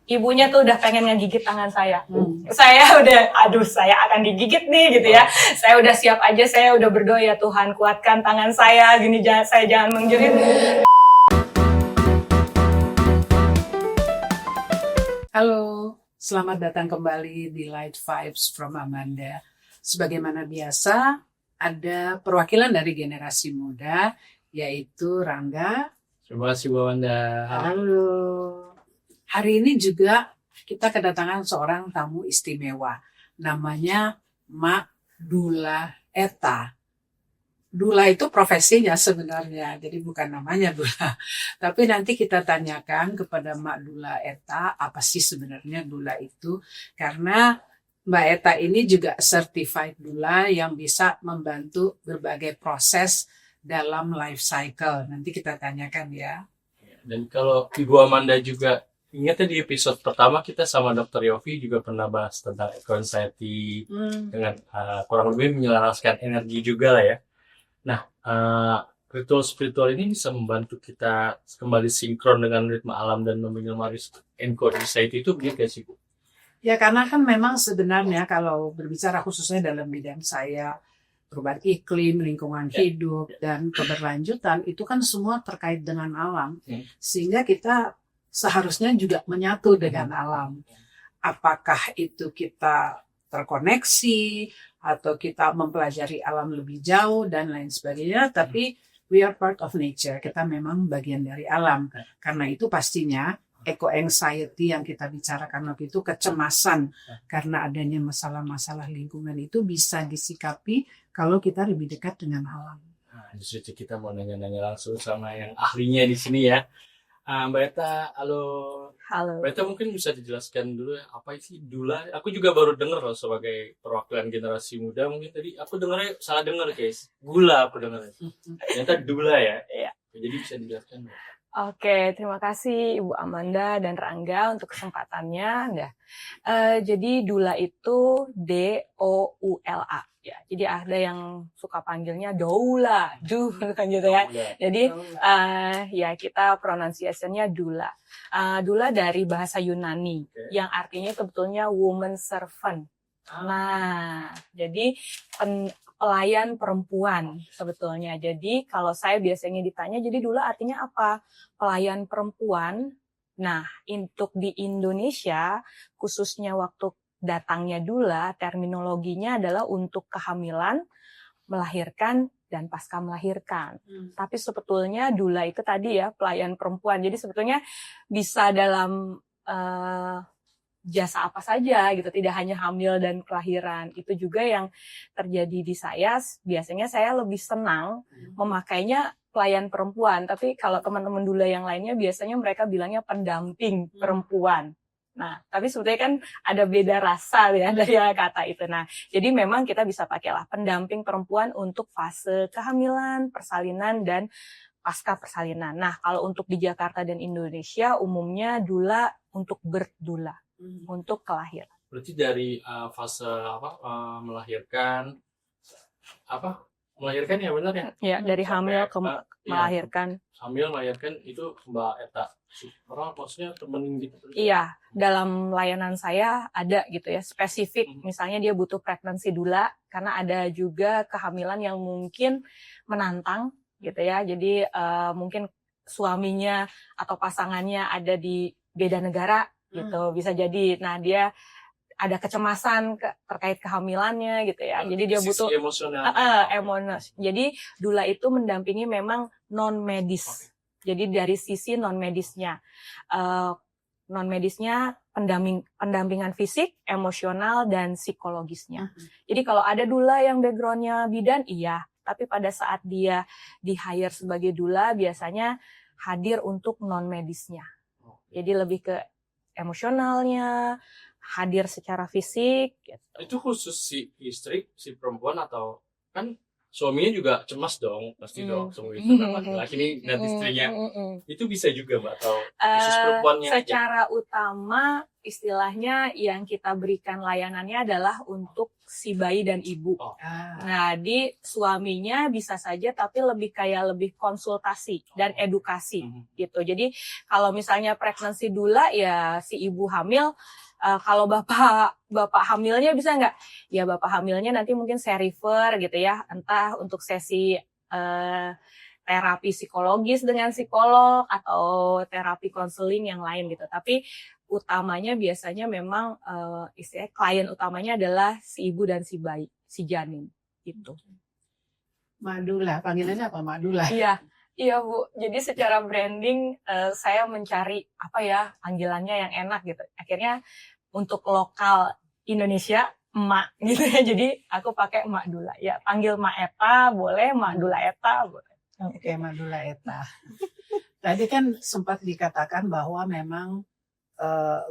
ibunya tuh udah pengen ngegigit tangan saya. Saya udah, saya akan digigit nih gitu ya. Saya udah siap aja, saya udah berdoa, ya Tuhan kuatkan tangan saya, gini saya jangan menjerit. Halo, selamat datang kembali di Light Vibes from Amanda. Sebagaimana biasa, ada perwakilan dari generasi muda, yaitu Rangga. Terima kasih Bu Amanda. Halo. Hari ini juga kita kedatangan seorang tamu istimewa. Namanya Mak Dula Eta. Dula itu profesinya sebenarnya, jadi bukan namanya Dula. Tapi nanti kita tanyakan kepada Mak Dula Eta, apa sih sebenarnya Dula itu. Karena Mbak Eta ini juga certified Dula yang bisa membantu berbagai proses dalam life cycle. Nanti kita tanyakan ya. Dan kalau Ibu Amanda juga ingatnya di episode pertama kita sama Dr. Yofi juga pernah bahas tentang eco-anxiety dengan kurang lebih menyelaraskan energi juga lah ya. Nah, ritual spiritual ini bisa membantu kita kembali sinkron dengan ritme alam dan meminimalisir eco-anxiety itu begitu gak sih Bu? Ya karena kan memang sebenarnya kalau berbicara khususnya dalam bidang saya, perubahan iklim, lingkungan hidup, dan keberlanjutan, itu kan semua terkait dengan alam. Sehingga kita seharusnya juga menyatu dengan alam. Apakah itu kita terkoneksi, atau kita mempelajari alam lebih jauh, dan lain sebagainya, tapi we are part of nature. Kita memang bagian dari alam. Karena itu pastinya eco-anxiety yang kita bicarakan waktu itu, kecemasan karena adanya masalah-masalah lingkungan itu bisa disikapi kalau kita lebih dekat dengan alam. Nah, justru kita mau nanya-nanya langsung sama yang ahlinya di sini ya. Mbak Eta, halo. Halo. Mbak Eta mungkin bisa dijelaskan dulu ya, apa sih Dula? Aku juga baru dengar loh sebagai perwakilan generasi muda, mungkin tadi aku dengarnya salah dengar guys. Gula aku dengarnya. Ternyata Dula ya. Iya. Jadi bisa dijelaskan. Oke, terima kasih Ibu Amanda dan Rangga untuk kesempatannya. Jadi Dula itu D-O-U-L-A. Ya, jadi ada yang suka panggilnya Doula, kan gitu ya. Jadi ya kita pronunciation-nya Dula. Dula dari bahasa Yunani, yang artinya sebetulnya woman servant. Nah, jadi pelayan perempuan sebetulnya. Jadi kalau saya biasanya ditanya, jadi Dula artinya apa? Pelayan perempuan. Nah, untuk di Indonesia, khususnya waktu datangnya Dula, terminologinya adalah untuk kehamilan, melahirkan, dan pasca melahirkan. Tapi sebetulnya Dula itu tadi ya, pelayan perempuan. Jadi sebetulnya bisa dalam jasa apa saja gitu, tidak hanya hamil dan kelahiran. Itu juga yang terjadi di saya. Biasanya saya lebih senang memakainya pelayan perempuan, tapi kalau teman-teman Dula yang lainnya biasanya mereka bilangnya pendamping perempuan. Nah, tapi sebetulnya kan ada beda rasa ya dari kata itu. Nah, jadi memang kita bisa pakailah pendamping perempuan untuk fase kehamilan, persalinan, dan pasca persalinan. Nah, kalau untuk di Jakarta dan Indonesia umumnya Dula untuk berdula. Untuk kelahiran. Berarti dari fase melahirkan ya benar ya? Ya, dari hamil ke melahirkan. Hamil melahirkan itu Mbak Eta. Maksudnya temenin gitu. Iya, dalam layanan saya ada gitu ya, spesifik. Misalnya dia butuh pregnancy dula karena ada juga kehamilan yang mungkin menantang gitu ya. Jadi mungkin suaminya atau pasangannya ada di beda negara gitu, bisa jadi. Nah, dia ada kecemasan terkait kehamilannya gitu ya. Jadi dia butuh emosional. Jadi Dula itu mendampingi memang non medis. Jadi dari sisi non medisnya. Non medisnya pendampingan fisik, emosional, dan psikologisnya. Jadi kalau ada Dula yang backgroundnya bidan, iya. Tapi pada saat dia di-hire sebagai Dula, biasanya hadir untuk non medisnya. Jadi lebih ke emosionalnya, hadir secara fisik. Gitu. Itu khusus si istri, si perempuan, atau kan suaminya juga cemas dong, pasti dong. Semua itu laki-laki nih dan istrinya. Itu bisa juga Mbak, atau khusus perempuannya aja? Secara utama istilahnya yang kita berikan layanannya adalah untuk si bayi dan ibu. Nah, di suaminya bisa saja, tapi lebih konsultasi dan edukasi gitu. Jadi kalau misalnya pregnancy doula ya si ibu hamil, kalau bapak hamilnya bisa nggak? Ya bapak hamilnya nanti mungkin saya refer gitu ya, entah untuk sesi terapi psikologis dengan psikolog atau terapi konseling yang lain gitu. Tapi utamanya biasanya memang istilahnya klien utamanya adalah si ibu dan si bayi, si janin gitu. Madula, panggilannya apa Madula? Iya Bu, jadi secara branding saya mencari apa ya panggilannya yang enak gitu. Akhirnya untuk lokal Indonesia emak gitu ya, jadi aku pakai Mak Dula. Ya panggil Mak Eta boleh, Mak Dula Eta boleh. Oke, Madula Eta. Tadi kan sempat dikatakan bahwa memang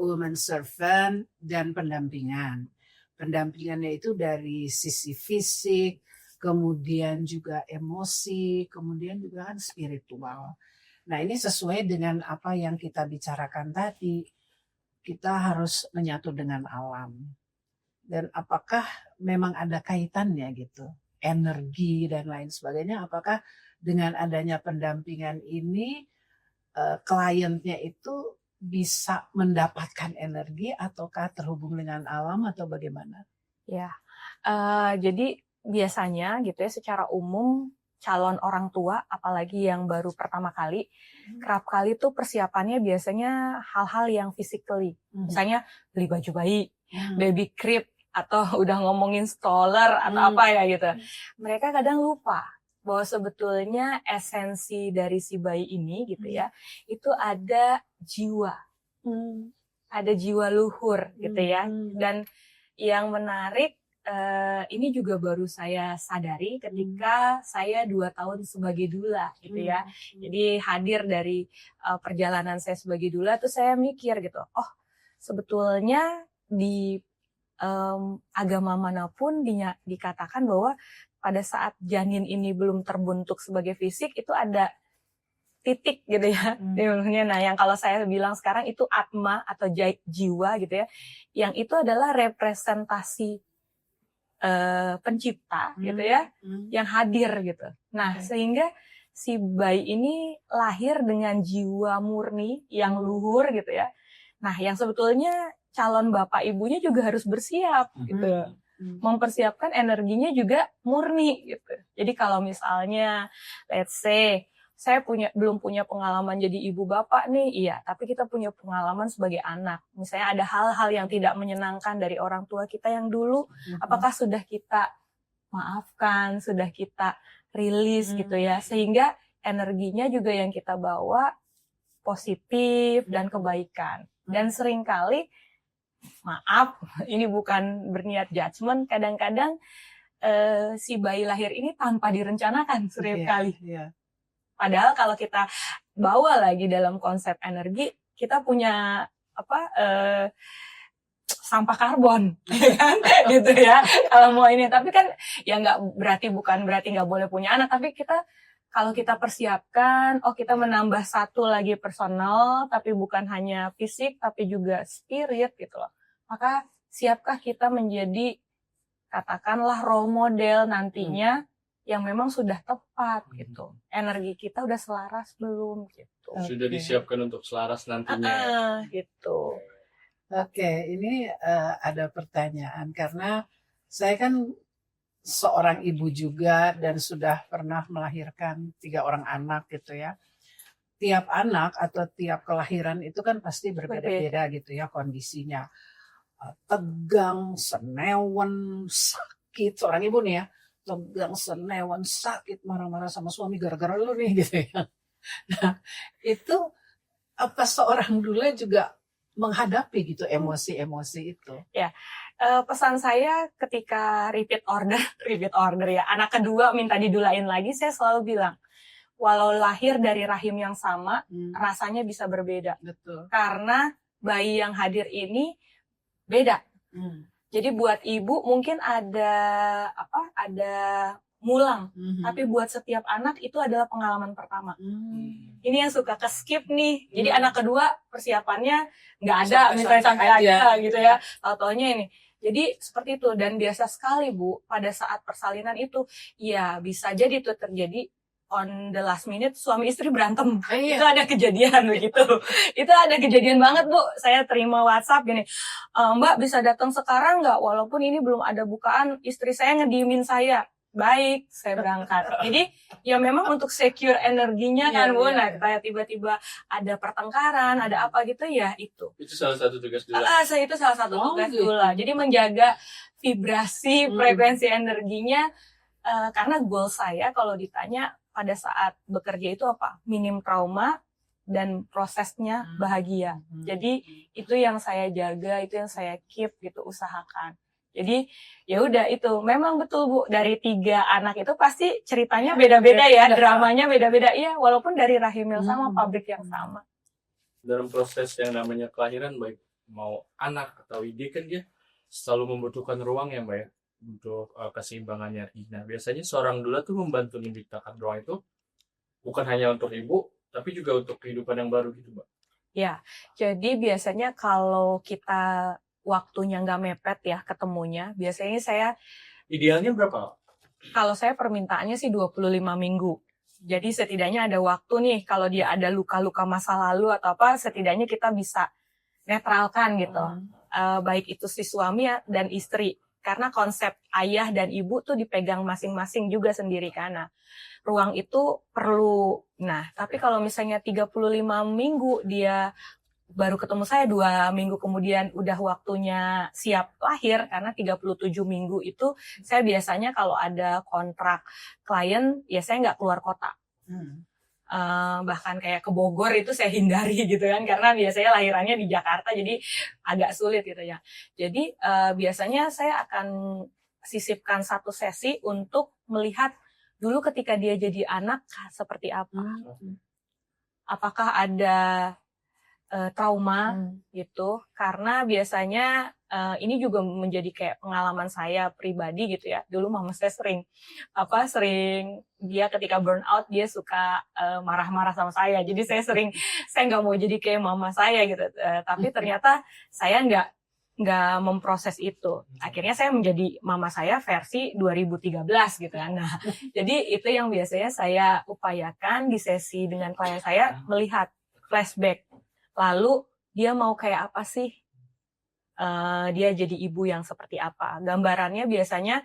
woman servant dan pendampingan. Pendampingannya itu dari sisi fisik, kemudian juga emosi, kemudian juga kan spiritual. Nah, ini sesuai dengan apa yang kita bicarakan tadi. Kita harus menyatu dengan alam. Dan apakah memang ada kaitannya gitu? Energi dan lain sebagainya. Apakah dengan adanya pendampingan ini, kliennya itu bisa mendapatkan energi ataukah terhubung dengan alam atau bagaimana? Ya, jadi biasanya gitu ya secara umum calon orang tua apalagi yang baru pertama kali kerap kali tuh persiapannya biasanya hal-hal yang physically, misalnya beli baju bayi, baby crib atau udah ngomongin stroller atau apa ya gitu. Mereka kadang lupa bahwa sebetulnya esensi dari si bayi ini gitu ya, itu ada jiwa. Ada jiwa luhur gitu ya. Dan yang menarik ini juga baru saya sadari ketika saya 2 tahun sebagai doula gitu ya. Jadi hadir dari perjalanan saya sebagai doula tuh saya mikir gitu, oh sebetulnya di agama manapun dikatakan bahwa pada saat janin ini belum terbentuk sebagai fisik itu ada titik gitu ya. Nah yang kalau saya bilang sekarang itu atma atau jiwa gitu ya, yang itu adalah representasi pencipta gitu ya, yang hadir gitu. Nah sehingga si bayi ini lahir dengan jiwa murni yang luhur gitu ya. Nah yang sebetulnya calon bapak ibunya juga harus bersiap gitu. Mempersiapkan energinya juga murni gitu. Jadi kalau misalnya let's say saya belum punya pengalaman jadi ibu bapak nih, iya, tapi kita punya pengalaman sebagai anak. Misalnya ada hal-hal yang tidak menyenangkan dari orang tua kita yang dulu, apakah sudah kita maafkan, sudah kita rilis gitu ya, sehingga energinya juga yang kita bawa positif dan kebaikan. Dan seringkali, maaf, ini bukan berniat judgement, kadang-kadang si bayi lahir ini tanpa direncanakan seringkali. Padahal kalau kita bawa lagi dalam konsep energi, kita punya sampah karbon, kan? Gitu ya. Kalau mau ini, tapi kan ya bukan berarti nggak boleh punya anak, tapi kalau kita persiapkan, kita menambah satu lagi personal, tapi bukan hanya fisik, tapi juga spirit gitu loh. Maka siapkah kita menjadi katakanlah role model nantinya? Yang memang sudah tepat gitu. Energi kita udah selaras belum gitu. Sudah disiapkan untuk selaras nantinya. Gitu. Oke, ini ada pertanyaan karena saya kan seorang ibu juga dan sudah pernah melahirkan 3 orang anak gitu ya. Tiap anak atau tiap kelahiran itu kan pasti berbeda-beda gitu ya kondisinya. Tegang, senewan, sakit, seorang ibu nih ya. Tegang, senewan, sakit, marah-marah sama suami gara-gara lu nih gitu ya. Nah, itu apa seorang doula juga menghadapi gitu emosi-emosi itu? Ya, pesan saya ketika repeat order ya, anak kedua minta didulain lagi, saya selalu bilang, walau lahir dari rahim yang sama, rasanya bisa berbeda. Betul. Karena bayi yang hadir ini beda. Jadi buat ibu mungkin ada ngulang. Tapi buat setiap anak itu adalah pengalaman pertama. Ini yang suka ke skip nih. Jadi anak kedua persiapannya nggak ada, misalnya sampai aja gitu ya. Tau-taunya ini. Jadi seperti itu, dan biasa sekali Bu pada saat persalinan itu ya bisa jadi itu terjadi on the last minute suami istri berantem. Itu ada kejadian begitu. Itu ada kejadian banget Bu. Saya terima WhatsApp gini, Mbak bisa datang sekarang nggak? Walaupun ini belum ada bukaan, istri saya ngediemin saya. Baik, saya berangkat. Jadi ya memang untuk secure energinya kan Bu. Nah, kayak tiba-tiba ada pertengkaran, ada apa gitu ya itu. Itu salah satu tugas dulu. Itu salah satu tugas dulu. Jadi menjaga vibrasi, frekuensi energinya. Karena goal saya kalau ditanya pada saat bekerja itu apa? Minim trauma dan prosesnya bahagia. Jadi itu yang saya jaga, itu yang saya keep gitu, usahakan. Jadi ya udah itu memang betul Bu, dari 3 anak itu pasti ceritanya beda-beda ya, dramanya beda-beda ya, walaupun dari rahim yang sama, pabrik yang sama. Dalam proses yang namanya kelahiran, baik mau anak atau ide kan dia selalu membutuhkan ruang ya Mbak ya, untuk keseimbangannya. Nah biasanya seorang doula tuh membantu menciptakan ruang itu bukan hanya untuk ibu, tapi juga untuk kehidupan yang baru gitu Mbak. Ya, jadi biasanya kalau kita waktunya nggak mepet ya ketemunya, biasanya saya idealnya berapa? Kalau saya permintaannya sih 25 minggu. Jadi setidaknya ada waktu nih, kalau dia ada luka-luka masa lalu atau apa, setidaknya kita bisa netralkan gitu. Baik itu si suami dan istri. Karena konsep ayah dan ibu tuh dipegang masing-masing juga sendiri karena ruang itu perlu. Nah, tapi kalau misalnya 35 minggu dia baru ketemu saya 2 minggu kemudian udah waktunya siap lahir, karena 37 minggu itu saya biasanya kalau ada kontrak klien ya saya nggak keluar kota. Bahkan kayak ke Bogor itu saya hindari gitu kan, karena biasanya lahirannya di Jakarta jadi agak sulit gitu ya. Jadi biasanya saya akan sisipkan 1 sesi untuk melihat dulu ketika dia jadi anak seperti apa. Apakah ada trauma gitu, karena biasanya ini juga menjadi kayak pengalaman saya pribadi gitu ya. Dulu mama saya sering dia ketika burn out dia suka marah-marah sama saya. Jadi saya nggak mau jadi kayak mama saya gitu. Tapi ternyata saya nggak memproses itu. Akhirnya saya menjadi mama saya versi 2013 gitu kan. Nah, jadi itu yang biasanya saya upayakan di sesi dengan klien saya, melihat flashback. Lalu dia mau kayak apa sih? Dia jadi ibu yang seperti apa? Gambarannya biasanya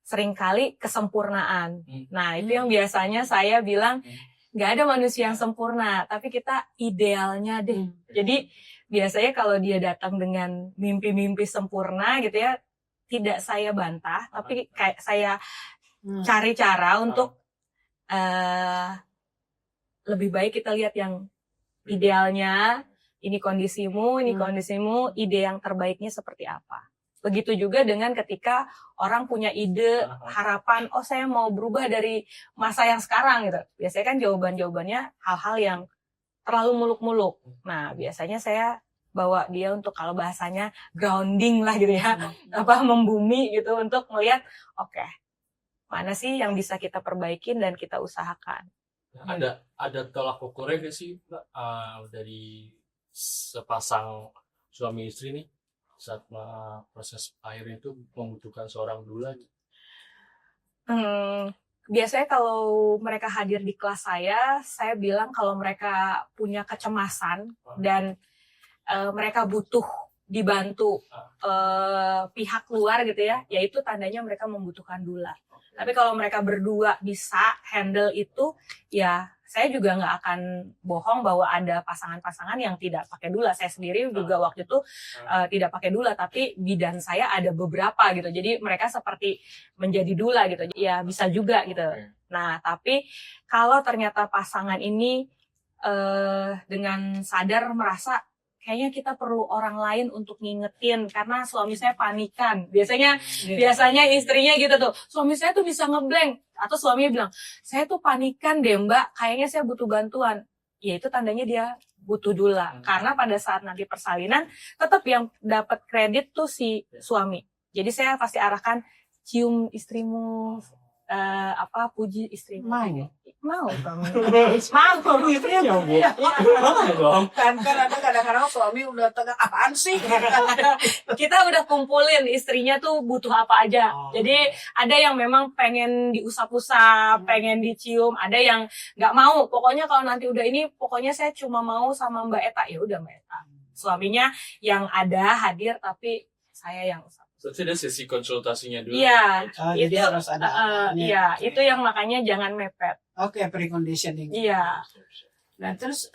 seringkali kesempurnaan. Nah, itu yang biasanya saya bilang, nggak ada manusia yang sempurna, tapi kita idealnya deh. Jadi biasanya kalau dia datang dengan mimpi-mimpi sempurna gitu ya, tidak saya bantah, tapi kayak saya cari cara untuk lebih baik kita lihat yang idealnya, ini kondisimu, ide yang terbaiknya seperti apa. Begitu juga dengan ketika orang punya ide, harapan, oh saya mau berubah dari masa yang sekarang gitu. Biasanya kan jawabannya hal-hal yang terlalu muluk-muluk. Nah, biasanya saya bawa dia untuk, kalau bahasanya grounding lah gitu ya, membumi gitu, untuk melihat, oke, mana sih yang bisa kita perbaikin dan kita usahakan. Ada tolak ukurnya nggak sih Mbak, dari sepasang suami istri nih saat proses akhir itu membutuhkan seorang doula? Biasanya kalau mereka hadir di kelas saya bilang kalau mereka punya kecemasan dan mereka butuh dibantu pihak luar gitu ya, yaitu tandanya mereka membutuhkan doula. Tapi kalau mereka berdua bisa handle itu, ya saya juga nggak akan bohong bahwa ada pasangan-pasangan yang tidak pakai doula. Saya sendiri juga waktu itu tidak pakai doula, tapi bidan saya ada beberapa gitu. Jadi mereka seperti menjadi doula gitu. Ya bisa juga gitu. Nah, tapi kalau ternyata pasangan ini dengan sadar merasa kayaknya kita perlu orang lain untuk ngingetin karena suami saya panikan. Biasanya istrinya gitu tuh, suami saya tuh bisa ngeblank, atau suaminya bilang, saya tuh panikan deh Mbak, kayaknya saya butuh bantuan. Ya itu tandanya dia butuh doula. Karena pada saat nanti persalinan, tetap yang dapat kredit tuh si suami. Jadi saya pasti arahkan, cium istrimu, puji istri. Mau. Mau suami. Mau gitu ya. dong. Kan ada kadang-kadang suami udah tegang, apaan sih? Kita udah kumpulin istrinya tuh butuh apa aja. Oh. Jadi ada yang memang pengen diusap-usap, pengen dicium, ada yang nggak mau. Pokoknya kalau nanti udah ini, pokoknya saya cuma mau sama Mbak Eta. Ya udah Mbak Eta. Suaminya yang ada hadir, tapi saya yang usap. Berarti ada sesi konsultasinya dulu. Iya, Jadi harus ada. iya, itu yang makanya jangan mepet. Oke, preconditioning. Iya. Nah, terus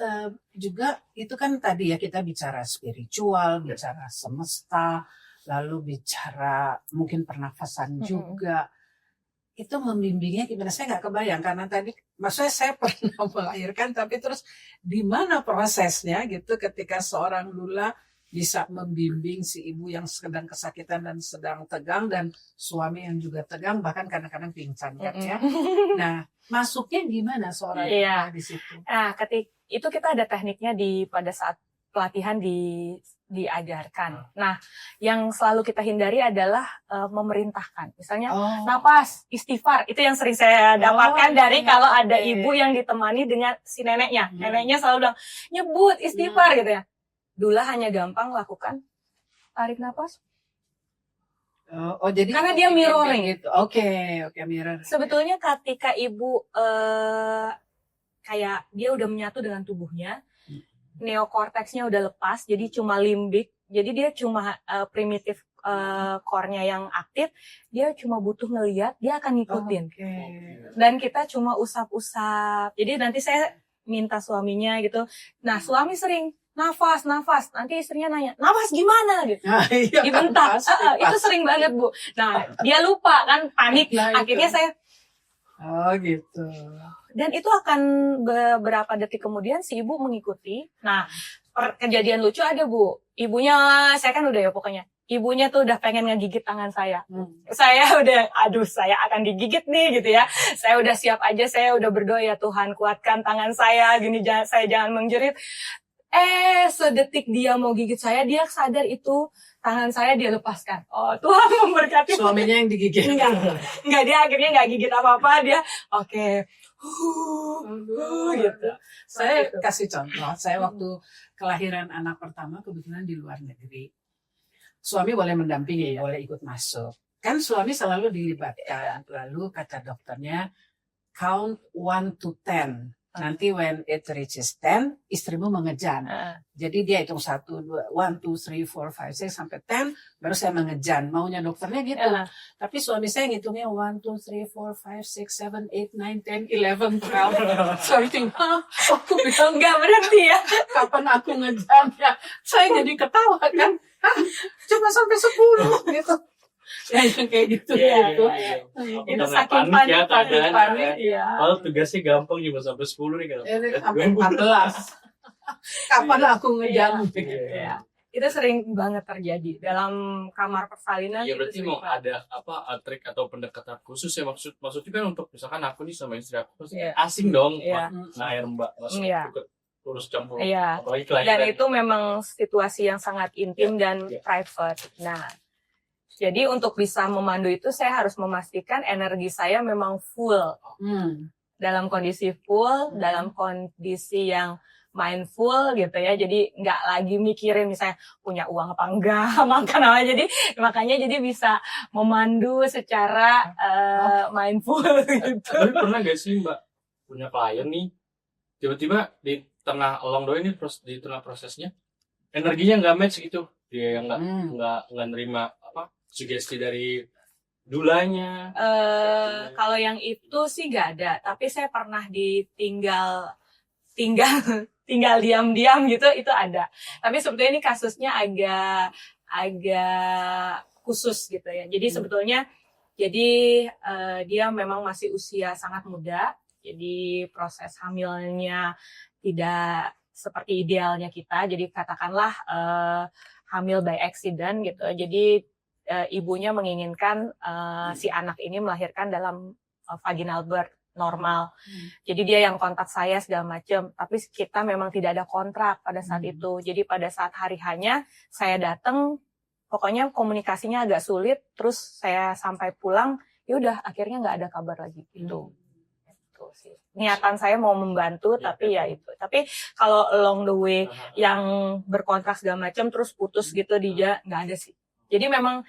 juga itu kan tadi ya kita bicara spiritual, bicara semesta, lalu bicara mungkin pernafasan juga. Itu membimbingnya gimana? Saya nggak kebayang karena tadi, maksudnya saya pernah melahirkan, tapi terus di mana prosesnya gitu ketika seorang lula bisa membimbing si ibu yang sedang kesakitan dan sedang tegang dan suami yang juga tegang bahkan kadang-kadang pingsan kan ya. Nah, masuknya gimana seorang Iya. di situ? Nah, itu kita ada tekniknya pada saat pelatihan diajarkan. Nah, yang selalu kita hindari adalah memerintahkan. Misalnya napas, istighfar, itu yang sering saya dapatkan dari kalau ada ibu yang ditemani dengan si neneknya. Neneknya selalu bilang, nyebut istighfar gitu ya. Dula hanya gampang lakukan tarik napas. Jadi karena dia mirroring gitu. Oke, mirror. Sebetulnya ketika ibu kayak dia udah menyatu dengan tubuhnya, neokorteksnya udah lepas, jadi cuma limbik, jadi dia cuma primitif core-nya yang aktif, dia cuma butuh ngelihat, dia akan ngikutin. Dan kita cuma usap-usap. Jadi nanti saya minta suaminya gitu. Nah, suami sering nafas. Nanti istrinya nanya, nafas gimana gitu. Dibentak. Itu sering banget, Bu. Nah, dia lupa kan, panik. Akhirnya saya gitu. Dan itu akan beberapa detik kemudian si ibu mengikuti. Nah, kejadian lucu ada, Bu. Ibunya, saya kan udah ya pokoknya. Ibunya tuh udah pengen ngegigit tangan saya. Saya udah, saya akan digigit nih gitu ya. Saya udah siap aja, saya udah berdoa ya Tuhan kuatkan tangan saya, gini saya jangan menjerit. Sedetik dia mau gigit saya, dia sadar itu tangan saya dia lepaskan. Oh, Tuhan memberkati. Suaminya yang digigit? Enggak, dia akhirnya enggak gigit apa-apa, dia oke. Gitu. Saya kasih contoh, saya waktu kelahiran anak pertama kebetulan di luar negeri. Suami boleh mendampingi, boleh ikut masuk. Kan suami selalu dilibatkan. Lalu kata dokternya, count 1 to 10. Nanti when it reaches 10, istrimu mengejan. Jadi dia hitung 1, 2, 1, 2, 3, 4, 5, 6 sampai 10, baru saya mengejan. Maunya dokternya gitu. Tapi suami saya ngitungnya 1, 2, 3, 4, 5, 6, 7, 8, 9, 10, 11, 12. So I think, aku bilang nggak berhenti ya. Kapan aku ngejan ya? Saya jadi ketawa kan. Cuma sampai 10 gitu. Ya, yang kayak gitu. Itu saking panik ya. Kalau tugasnya gampang cuma sampai 10 nih kan. Sampai 14. Kapan aku ngejam? Ya. Itu sering banget terjadi dalam kamar persalinan. Ya berarti mau ada trik atau pendekatan khusus ya maksudnya kan untuk misalkan aku nih sama istri aku asing dong. Nah, air Mbak masuk ikut urus campur. Apalagi kelahiran. Dan itu memang situasi yang sangat intim dan private. Nah, jadi untuk bisa memandu itu saya harus memastikan energi saya memang full. Dalam kondisi full, dalam kondisi yang mindful gitu ya. Jadi nggak lagi mikirin misalnya punya uang apa enggak, makan apa. Jadi makanya jadi bisa memandu secara mindful gitu. Tapi pernah gak sih Mbak punya klien nih, tiba-tiba di tengah along the way ini di tengah prosesnya energinya nggak match gitu. Dia yang nggak nerima sugesti dari dulanya. Kalau yang itu sih nggak ada, tapi saya pernah ditinggal diam-diam gitu, itu ada. Tapi sebetulnya ini kasusnya agak khusus gitu ya. Jadi sebetulnya dia memang masih usia sangat muda, jadi proses hamilnya tidak seperti idealnya kita. Jadi katakanlah hamil by accident gitu. Jadi ibunya menginginkan si anak ini melahirkan dalam vaginal birth normal. Jadi dia yang kontak saya segala macam. Tapi kita memang tidak ada kontrak pada saat itu. Jadi pada saat hari hanya saya datang, pokoknya komunikasinya agak sulit. Terus saya sampai pulang ya udah akhirnya nggak ada kabar lagi gitu. Itu sih. Niatan saya mau membantu, tapi ya itu. Tapi kalau along the way yang berkontrak segala macam terus putus gitu nggak ada sih. Jadi memang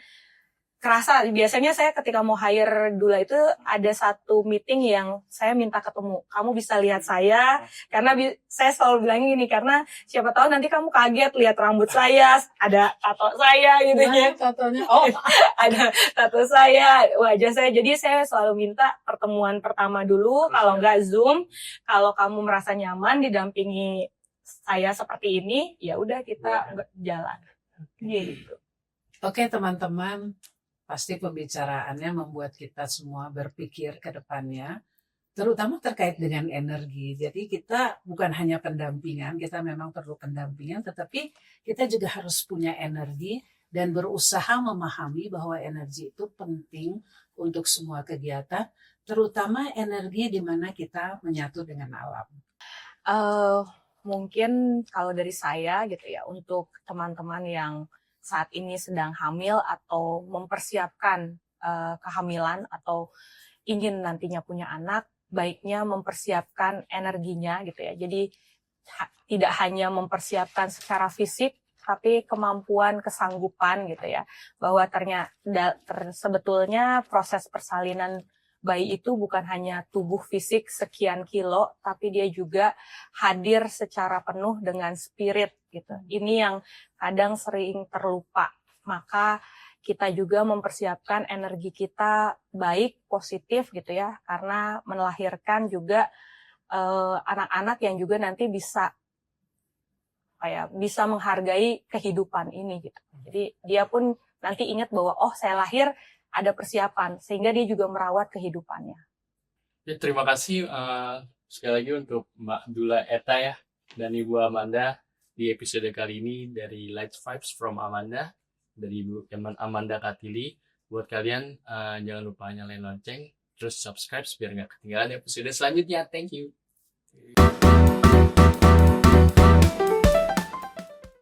kerasa, biasanya saya ketika mau hire Dula itu ada satu meeting yang saya minta ketemu. Kamu bisa lihat saya, karena saya selalu bilang gini, karena siapa tahu nanti kamu kaget lihat rambut saya, ada tato saya gitu ya. Tatonya, Ada tato saya, wajah saya. Jadi saya selalu minta pertemuan pertama dulu, kalau nggak Zoom, kalau kamu merasa nyaman didampingi saya seperti ini, ya udah kita jalan. Gitu. Oke teman-teman, pasti pembicaraannya membuat kita semua berpikir ke depannya, terutama terkait dengan energi. Jadi kita bukan hanya pendampingan, kita memang perlu pendampingan, tetapi kita juga harus punya energi dan berusaha memahami bahwa energi itu penting untuk semua kegiatan, terutama energi di mana kita menyatu dengan alam. Mungkin kalau dari saya gitu ya, untuk teman-teman yang saat ini sedang hamil atau mempersiapkan kehamilan atau ingin nantinya punya anak, baiknya mempersiapkan energinya gitu ya. Jadi tidak hanya mempersiapkan secara fisik, tapi kemampuan, kesanggupan gitu ya. Bahwa sebetulnya proses persalinan bayi itu bukan hanya tubuh fisik sekian kilo, tapi dia juga hadir secara penuh dengan spirit gitu. Ini yang kadang sering terlupa. Maka kita juga mempersiapkan energi kita baik, positif gitu ya, karena melahirkan juga anak-anak yang juga nanti bisa menghargai kehidupan ini gitu. Jadi dia pun nanti ingat bahwa saya lahir ada persiapan, sehingga dia juga merawat kehidupannya. Ya, terima kasih sekali lagi untuk Mbak Dula Eta ya, dan Ibu Amanda di episode kali ini dari Light Vibes from Amanda, dari Ibu Amanda Katili. Buat kalian, jangan lupa nyalain lonceng, terus subscribe biar nggak ketinggalan episode selanjutnya. Thank you.